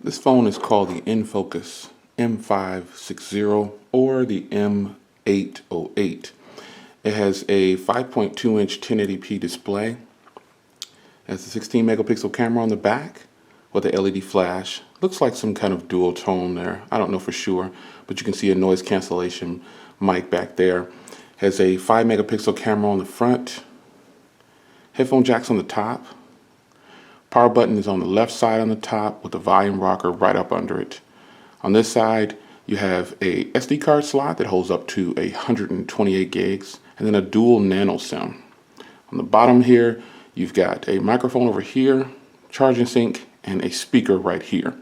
This phone is called the InFocus M560 or the M808. It has a 5.2 inch 1080p display. It has a 16 megapixel camera on the back with a LED flash. Looks like some kind of dual tone there. I don't know for sure, but you can see a noise cancellation mic back there. Has a 5 megapixel camera on the front. Headphone jacks on the top. Power button is on the left side on the top with the volume rocker right up under it. On this side, you have a SD card slot that holds up to 128 gigs and then a dual nano SIM. On the bottom here, you've got a microphone over here, charging sink, and a speaker right here.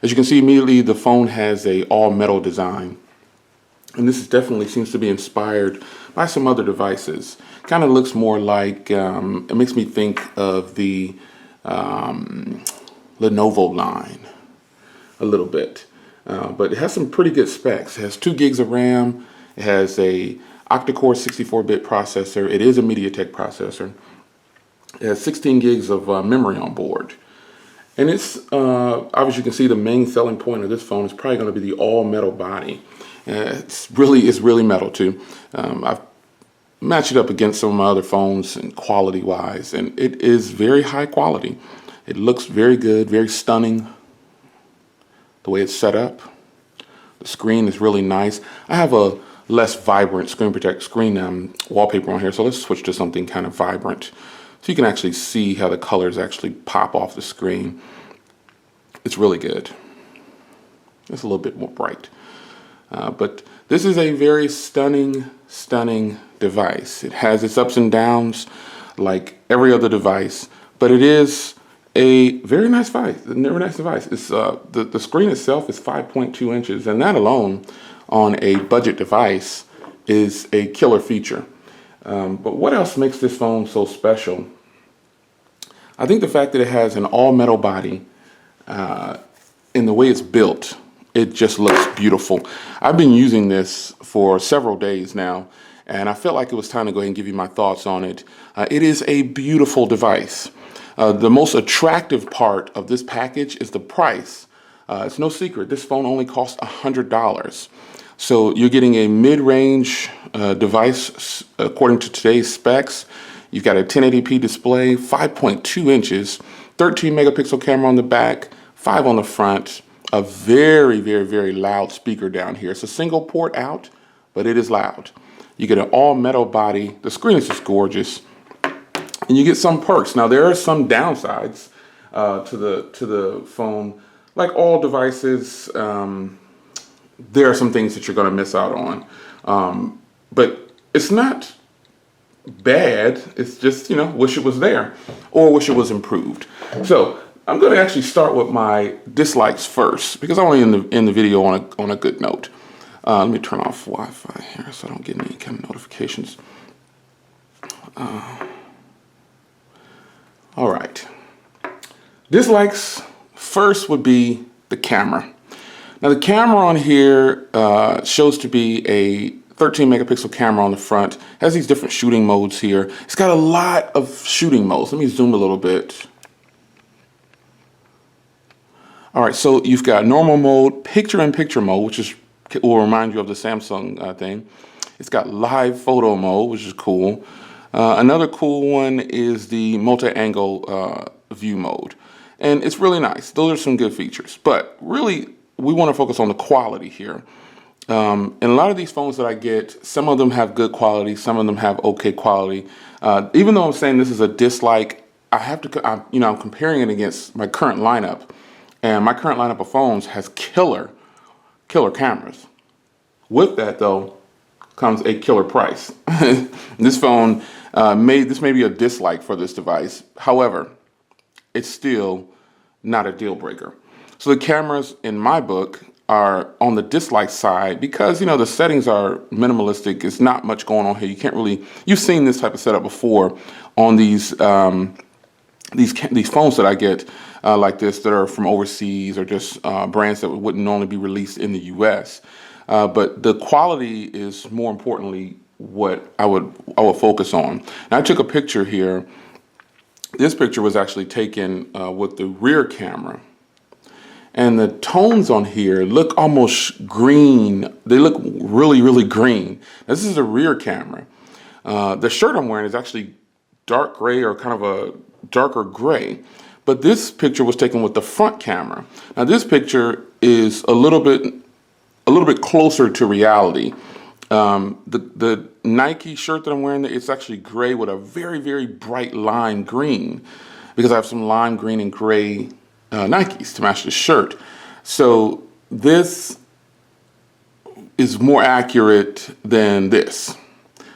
As you can see immediately, the phone has a all metal design. And this definitely seems to be inspired by some other devices. Kind of looks more like, it makes me think of the Lenovo line a little bit. But it has some pretty good specs. It has 2 gigs of RAM. It has a octa-core 64-bit processor. It is a MediaTek processor. It has 16 gigs of memory on board. And it's, obviously you can see the main selling point of this phone is probably going to be the all-metal body. It's really metal too. I've matched it up against some of my other phones and quality-wise, and it is very high quality. It looks very good, very stunning. The way it's set up. The screen is really nice. I have a less vibrant screen wallpaper on here, so let's switch to something kind of vibrant. So you can actually see how the colors actually pop off the screen. It's really good. It's a little bit more bright. But this is a very stunning device. It has its ups and downs like every other device, but it is a very nice device. It's, the screen itself is 5.2 inches, and that alone on a budget device is a killer feature. But what else makes this phone so special? I think the fact that it has an all-metal body, in the way it's built, it just looks beautiful. I've been using this for several days now, and I felt like it was time to go ahead and give you my thoughts on it. It is a beautiful device. The most attractive part of this package is the price. It's no secret, this phone only costs $100. So you're getting a mid-range device according to today's specs. You've got a 1080p display, 5.2 inches, 13 megapixel camera on the back, 5 on the front, a very loud speaker down here. It's a single port out, but it is loud. You get an all-metal body. The screen is just gorgeous. And you get some perks. Now there are some downsides to the phone. Like all devices, there are some things that you're going to miss out on. But it's not bad. It's just, you know, wish it was there or wish it was improved. So I'm going to actually start with my dislikes first because I want to end the video on a good note. Let me turn off Wi-Fi here so I don't get any kind of notifications. All right. Dislikes first would be the camera. Now the camera on here shows to be a 13 megapixel camera on the front. It has these different shooting modes here. It's got a lot of shooting modes. Let me zoom a little bit. All right, so you've got normal mode, picture-in-picture mode, which will remind you of the Samsung thing. It's got live photo mode, which is cool. Another cool one is the multi-angle view mode. And it's really nice. Those are some good features. But really, we want to focus on the quality here. And a lot of these phones that I get, some of them have good quality, some of them have okay quality. Even though I'm saying this is a dislike, I'm comparing it against my current lineup. And my current lineup of phones has killer cameras. With that, though, comes a killer price. This phone, this may be a dislike for this device. However, it's still not a deal breaker. So the cameras, in my book, are on the dislike side because, you know, the settings are minimalistic. It's not much going on here. You can't really, you've seen this type of setup before on these phones that I get like this that are from overseas or just brands that wouldn't normally be released in the US. But the quality is more importantly what I would focus on. And I took a picture here. This picture was actually taken with the rear camera. And the tones on here look almost green. They look really, really green. This is a rear camera. The shirt I'm wearing is actually dark gray or kind of a darker gray. But this picture was taken with the front camera. Now this picture is a little bit closer to reality. The Nike shirt that I'm wearing, it's actually gray with a very, very bright lime green, because I have some lime green and gray Nikes to match the shirt. So this is more accurate than this.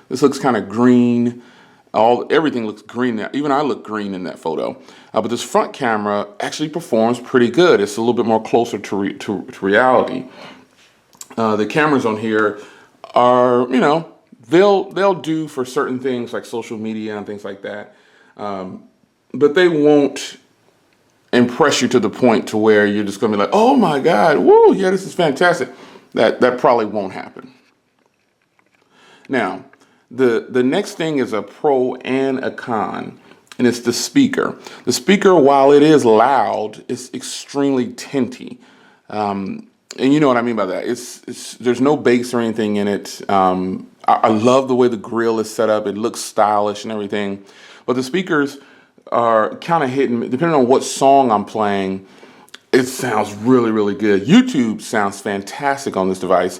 This looks kind of green. Everything looks green now. Even I look green in that photo. But this front camera actually performs pretty good. It's a little bit more closer to reality. The cameras on here are, they'll do for certain things like social media and things like that. But they won't impress you to the point to where you're just going to be like, oh my God, whoa, yeah, this is fantastic. That probably won't happen. Now, the next thing is a pro and a con, and it's the speaker. The speaker, while it is loud, is extremely tinty. And you know what I mean by that. There's no bass or anything in it. I love the way the grill is set up. It looks stylish and everything. But the speakers are kind of hidden. Depending on what song I'm playing, it sounds really, really good. YouTube sounds fantastic on this device,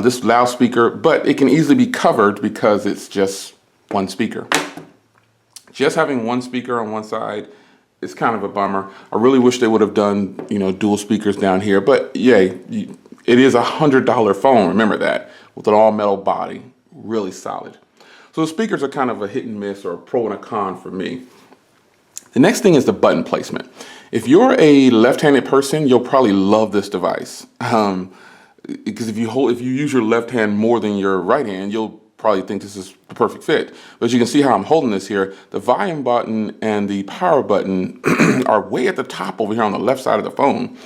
this loudspeaker, but it can easily be covered because it's just one speaker. Just having one speaker on one side is kind of a bummer. I really wish they would have done, dual speakers down here, but yay, it is $100 phone, remember that, with an all metal body, really solid. So the speakers are kind of a hit and miss, or a pro and a con for me. The next thing is the button placement. If you're a left-handed person, you'll probably love this device. Because if you use your left hand more than your right hand, you'll probably think this is the perfect fit. But as you can see how I'm holding this here, the volume button and the power button are way at the top over here on the left side of the phone.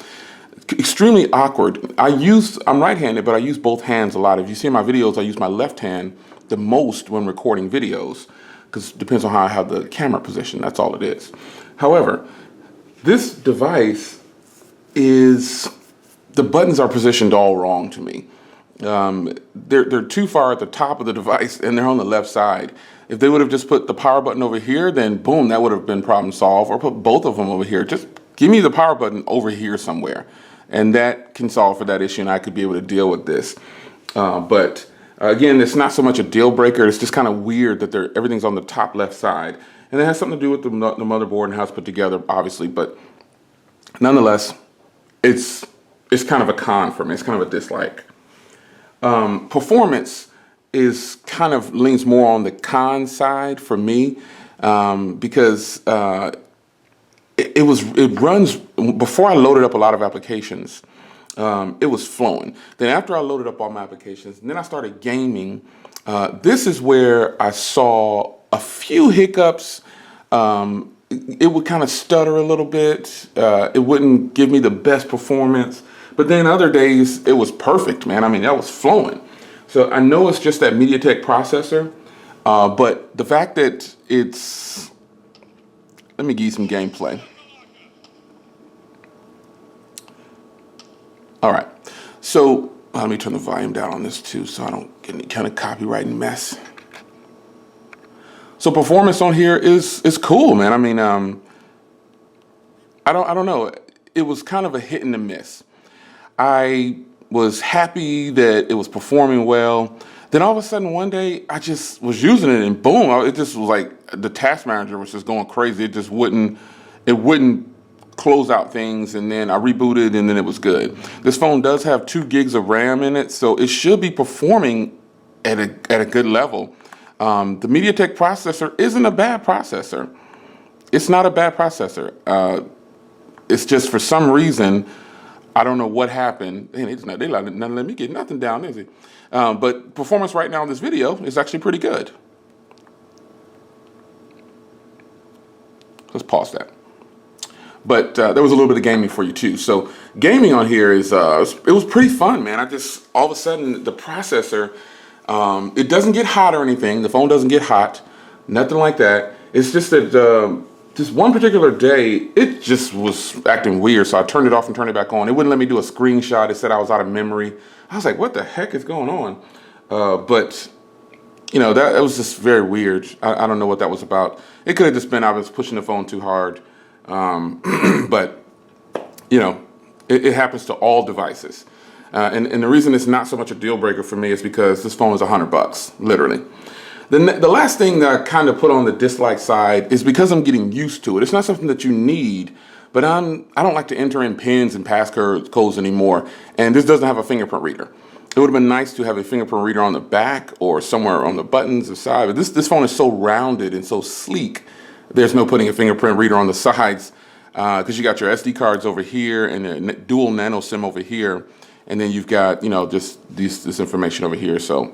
Extremely awkward. I'm right-handed, but I use both hands a lot. If you see in my videos, I use my left hand the most when recording videos, because it depends on how I have the camera position. That's all it is. However, this device the buttons are positioned all wrong to me. They're too far at the top of the device, and they're on the left side. If they would have just put the power button over here, then boom, that would have been problem solved. Or put both of them over here. Just give me the power button over here somewhere, and that can solve for that issue, and I could be able to deal with this. But again, it's not so much a deal breaker. It's just kind of weird that everything's on the top left side, and it has something to do with the motherboard and how it's put together, obviously. But nonetheless, it's kind of a con for me. It's kind of a dislike. Performance leans more on the con side for me, because it runs, before I loaded up a lot of applications, it was flowing. Then after I loaded up all my applications, and then I started gaming, this is where I saw a few hiccups. It would kind of stutter a little bit. It wouldn't give me the best performance. But then other days, it was perfect, man. I mean, that was flowing. So I know it's just that MediaTek processor, but the fact that let me give you some gameplay. All right, so let me turn the volume down on this too, so I don't get any kind of copyright mess. So performance on here is cool, man. I mean, I don't know. It was kind of a hit and a miss. I was happy that it was performing well. Then all of a sudden one day I just was using it, and boom, it just was like the task manager was just going crazy. It wouldn't close out things, and then I rebooted, and then it was good. This phone does have 2 gigs of RAM in it, so it should be performing at a good level. The MediaTek processor isn't a bad processor. It's not a bad processor. It's just for some reason, I don't know what happened. They're not let me get nothing down, is it? But performance right now in this video is actually pretty good. Let's pause that. But there was a little bit of gaming for you too. So gaming on here it was pretty fun, man. All of a sudden the processor, it doesn't get hot or anything. The phone doesn't get hot, nothing like that. It's just that this one particular day, it just was acting weird. So I turned it off and turned it back on. It wouldn't let me do a screenshot. It said I was out of memory. I was like, what the heck is going on? But you know, that was just very weird. I don't know what that was about. It could have just been I was pushing the phone too hard. But, you know, it happens to all devices. And the reason it's not so much a deal breaker for me is because this phone is $100, literally. The last thing that I kind of put on the dislike side is because I'm getting used to it. It's not something that you need, but I don't like to enter in pins and passcodes anymore. And this doesn't have a fingerprint reader. It would have been nice to have a fingerprint reader on the back or somewhere on the buttons or side. But this phone is so rounded and so sleek. There's no putting a fingerprint reader on the sides because you got your SD cards over here and a dual nano SIM over here. And then you've got, you know, just this information over here. So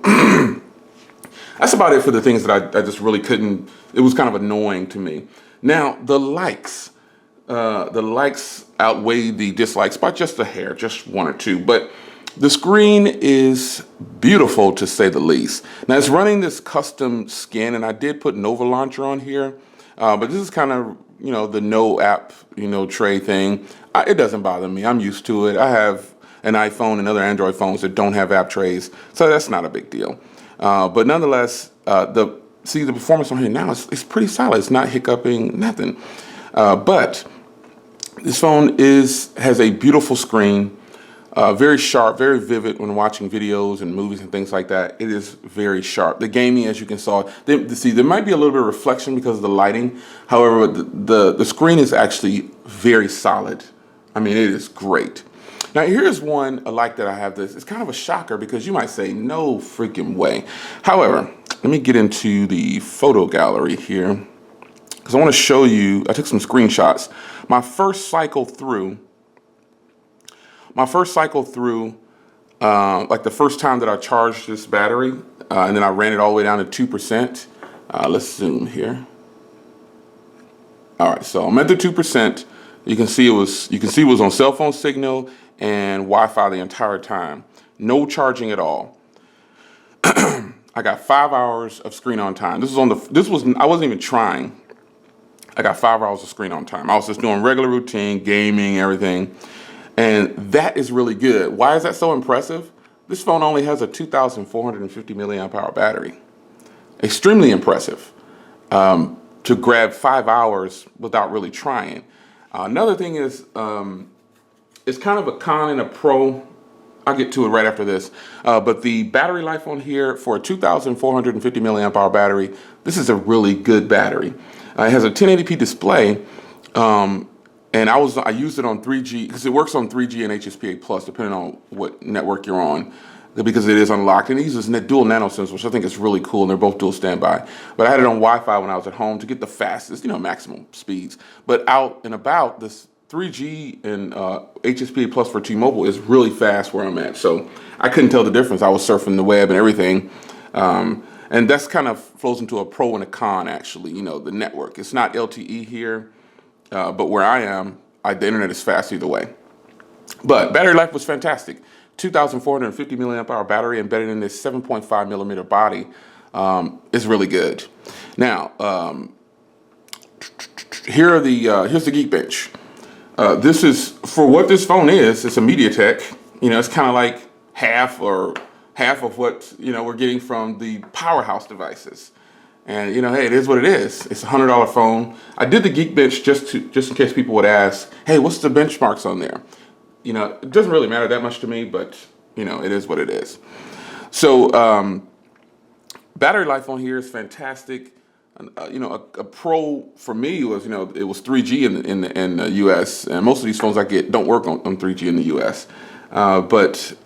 that's about it for the things that I just really couldn't. It was kind of annoying to me. Now, the likes outweigh the dislikes by just a hair, just one or two. But the screen is beautiful, to say the least. Now, it's running this custom skin, and I did put Nova Launcher on here. But this is kind of, you know, the no app, you know, tray thing. It doesn't bother me. I'm used to it. I have an iPhone and other Android phones that don't have app trays, so that's not a big deal. But nonetheless, the performance on here now is pretty solid. It's not hiccuping, nothing. But this phone has a beautiful screen, very sharp, very vivid when watching videos and movies and things like that. It is very sharp. The gaming, as you can see, there might be a little bit of reflection because of the lighting. However, the screen is actually very solid. I mean, it is great. Now, here's one like that I have this. It's kind of a shocker because you might say, no freaking way. However, let me get into the photo gallery here because I want to show you, I took some screenshots. My first cycle through, like the first time that I charged this battery, and then I ran it all the way down to 2%. Let's zoom here. All right, so I'm at the 2%. You can see it was on cell phone signal and Wi-Fi the entire time. No charging at all. I got 5 hours of screen on time. I wasn't even trying. I got 5 hours of screen on time. I was just doing regular routine, gaming, everything. And that is really good. Why is that so impressive? This phone only has a 2,450 milliamp hour battery. Extremely impressive to grab 5 hours without really trying. Another thing is, it's kind of a con and a pro. I'll get to it right after this. But the battery life on here for a 2,450 milliamp hour battery, this is a really good battery. It has a 1080p display. And I used it on 3G because it works on 3G and HSPA Plus, depending on what network you're on, because it is unlocked. And it uses dual nano SIMs, which I think is really cool, and they're both dual standby. But I had it on Wi-Fi when I was at home to get the fastest, maximum speeds. But out and about, this 3G and HSPA Plus for T-Mobile is really fast where I'm at. So I couldn't tell the difference. I was surfing the web and everything. And that's kind of flows into a pro and a con, actually, the network. It's not LTE here. But where I am, the internet is fast either way. But battery life was fantastic. 2,450 milliamp hour battery embedded in this 7.5 millimeter body is really good. Now, here's the Geekbench. This is, for what this phone is, it's a MediaTek. It's kind of like half of what, we're getting from the powerhouse devices. And hey, it is what it is. It's a $100 phone. I did the Geekbench just in case people would ask, hey, what's the benchmarks on there? It doesn't really matter that much to me, but it is what it is. So battery life on here is fantastic. A pro for me was it was 3G in the US, and most of these phones I get don't work on 3G in the US. But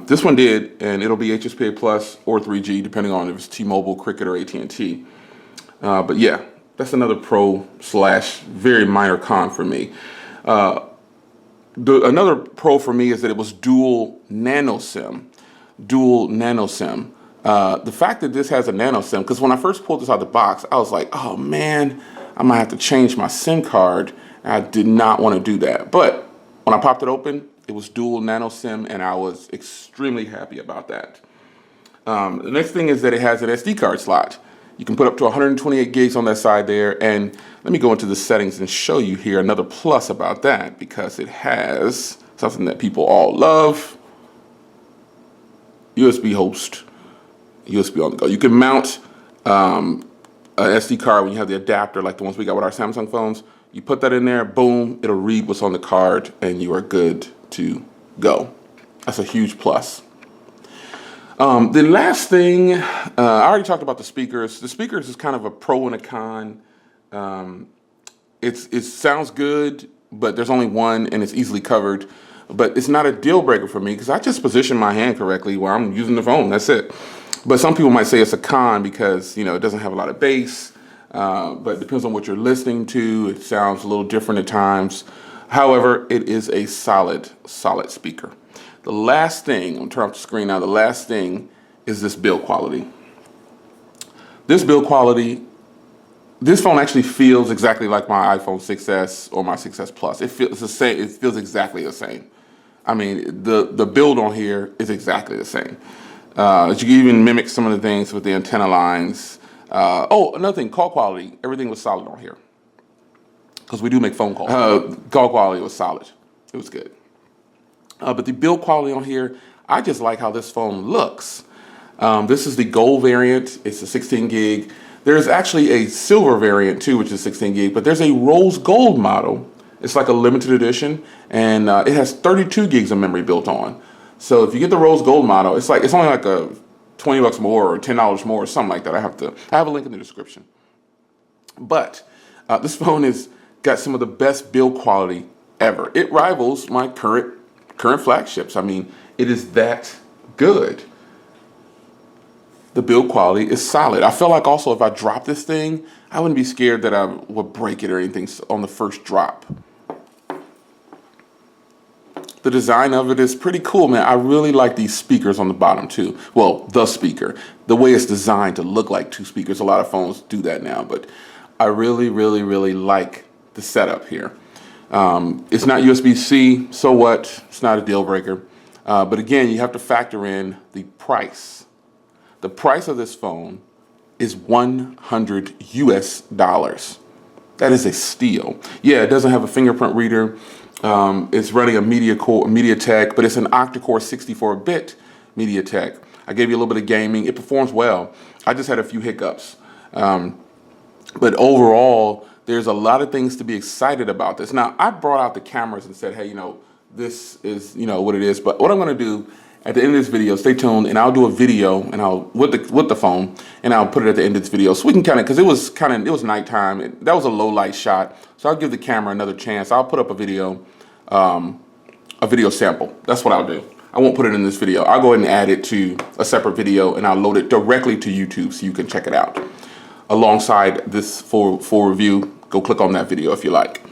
this one did, and it'll be HSPA Plus or 3G, depending on if it's T-Mobile, Cricket, or AT&T. But yeah, that's another pro / very minor con for me. Another pro for me is that it was dual nano SIM. The fact that this has a nano SIM, because when I first pulled this out of the box, I was like, oh man, I might have to change my SIM card. I did not want to do that. But when I popped it open, it was dual nano SIM, and I was extremely happy about that. The next thing is that it has an SD card slot. You can put up to 128 gigs on that side there. And let me go into the settings and show you here another plus about that, because it has something that people all love. USB host, USB on the go. You can mount an SD card when you have the adapter like the ones we got with our Samsung phones. You put that in there, boom, it'll read what's on the card and you are good to go. That's a huge plus. The last thing, I already talked about the speakers. The speakers is kind of a pro and a con. It sounds good, but there's only one and it's easily covered. But it's not a deal breaker for me because I just position my hand correctly while I'm using the phone, that's it. But some people might say it's a con because, you know, it doesn't have a lot of bass, but it depends on what you're listening to. It sounds a little different at times. However, it is a solid speaker. The last thing, I'm gonna turn off the screen now, the last thing is this build quality. This build quality, this phone actually feels exactly like my iPhone 6S or my 6S Plus. It feels the same, it feels exactly the same. I mean, the build on here is exactly the same. You can even mimic some of the things with the antenna lines. Oh, another thing, call quality, everything was solid on here. Because we do make phone calls. Call quality was solid, it was good. But the build quality on here, I just like how this phone looks. This is the gold variant. It's a 16 gig. There's actually a silver variant too, which is 16 gig, but there's a rose gold model. It's like a limited edition, and it has 32 gigs of memory built on. So if you get the rose gold model, it's only like a 20 bucks more or $10 more or something like that. I have a link in the description. But this phone has got some of the best build quality ever. It rivals my current flagships. I mean, it is that good. The build quality is solid. I feel like also if I drop this thing, I wouldn't be scared that I would break it or anything on the first drop. The design of it is pretty cool, man. I really like these speakers on the bottom too. Well, the speaker, the way it's designed to look like two speakers. A lot of phones do that now, but I really, really, really like the setup here. It's not USB-C, so what? It's not a deal breaker. But again, you have to factor in the price. The price of this phone is $100 US. That is a steal. Yeah, it doesn't have a fingerprint reader. It's running a MediaTek, but it's an octa-core 64-bit MediaTek. I gave you a little bit of gaming. It performs well. I just had a few hiccups. But overall, there's a lot of things to be excited about this. Now, I brought out the cameras and said, hey, you know, this is, you know, what it is. But what I'm going to do at the end of this video, stay tuned, and I'll do a video and I'll with the phone, and I'll put it at the end of this video so we can kind of, because it was nighttime. That was a low light shot, so I'll give the camera another chance. I'll put up a video sample. That's what I'll do. I won't put it in this video. I'll go ahead and add it to a separate video, and I'll load it directly to YouTube so you can check it out alongside this full review. Go click on that video if you like,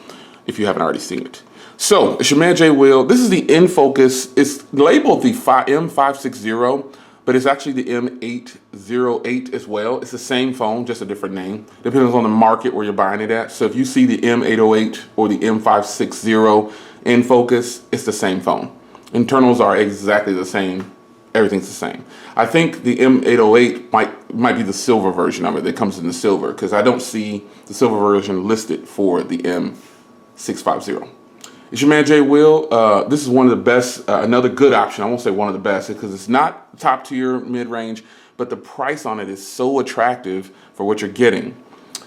if you haven't already seen it. So, it's your man Jay Will. This is the InFocus. It's labeled the M560, but it's actually the M808 as well. It's the same phone, just a different name. Depends on the market where you're buying it at. So if you see the M808 or the M560 InFocus, it's the same phone. Internals are exactly the same. Everything's the same. I think the M808 might be the silver version of it that comes in the silver, because I don't see the silver version listed for the M650. It's your man Jay Will. This is one of the best, another good option. I won't say one of the best because it's not top tier mid-range, but the price on it is so attractive for what you're getting.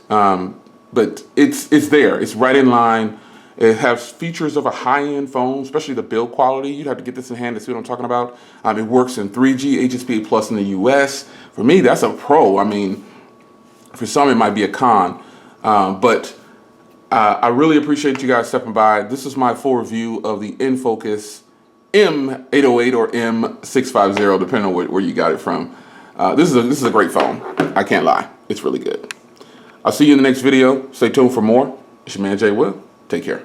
But it's there. It's right in line. It has features of a high-end phone, especially the build quality. You'd have to get this in hand to see what I'm talking about. It works in 3G, HSPA Plus in the US. For me, that's a pro. I mean, for some, it might be a con. But I really appreciate you guys stepping by. This is my full review of the InFocus M808 or M650, depending on where you got it from. This is a great phone. I can't lie. It's really good. I'll see you in the next video. Stay tuned for more. It's your man Jay Will. Take care.